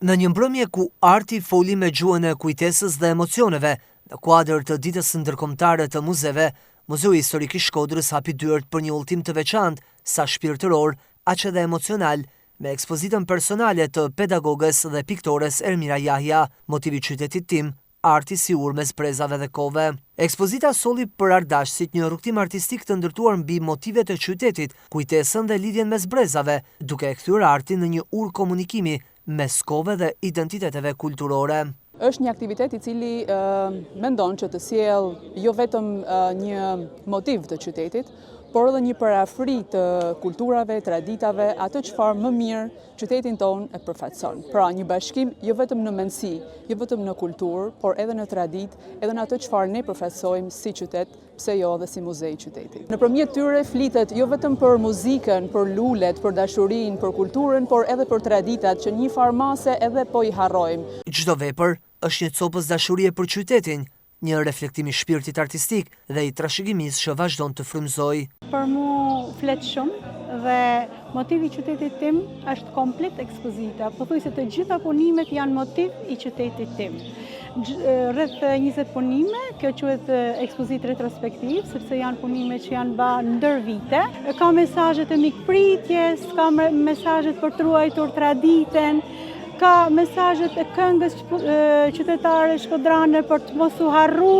Në një mbrëmje ku arti foli me gjuhën e kujtesës dhe emocioneve, në kuadër të ditës ndërkombëtare të muzeve, Muzeu Historik i Shkodrës hapi dyert për një udhëtim të veçantë, sa shpirtëror, aq edhe emocional, me ekspozitën personale të pedagogës dhe piktores Ermira Jahja, Motivi i qytetit tim, arti si urme zbrezave dhe kove. Ekspozita solli për ardashësit një rrugtim artistik të ndërtuar mbi motivet e qytetit, kujtesën dhe lidhjen mes brezave, duke e kthyer artin në një urë komunikimi mes kove dhe identiteteve kulturore. Është një aktivitet i cili mendon që të sjell jo vetëm një motiv të qytetit, por edhe një parafri të kulturave, traditave, atë çfarë më mirë qytetin tonë e përfaqëson. Pra një bashkim jo vetëm në mendësi, jo vetëm në kulturë, por edhe në traditë, edhe në atë çfarë ne përfaqësojmë si qytet, pse jo edhe si muzej qytetit. Nëpërmjet tyre flitet jo vetëm për muzikën, për lulet, për dashurinë, për kulturën, por edhe për traditat që një farmase edhe po i harrojmë. Çdo vepër është një copës dashurie për qytetin, një reflektim i shpirtit artistik dhe i trashëgimisë që vazhdon të frymëzojë. Për mua flet shumë dhe motivi i qytetit tim është komplet ekspozita. Pothuajse të gjitha punimet janë motiv i qytetit tim. Rreth 20 punime, kjo quhet ekspozitë retrospektiv, sepse janë punime që janë bërë ndër vite. Ka mesazhet e mikpritjes, ka mesazhet për të ruajtur traditën, ka mesazhet e këngës qytetare shkodrane për të mos u harru,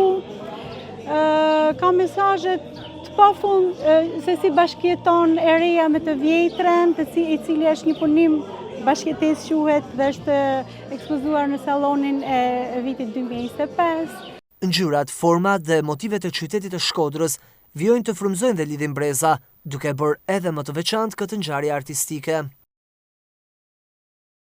ka mesazhet të pafund se si bashkëjeton e reja me të vjetrën, i cili është një punim bashkëjetesë quhet dhe është ekspozuar në sallonin e vitit 2025. Ngjyrat, format dhe motivet e qytetit të Shkodrës vijojnë të frymëzojnë dhe lidhin breza, duke bërë edhe më të veçantë këtë ngjarje artistike.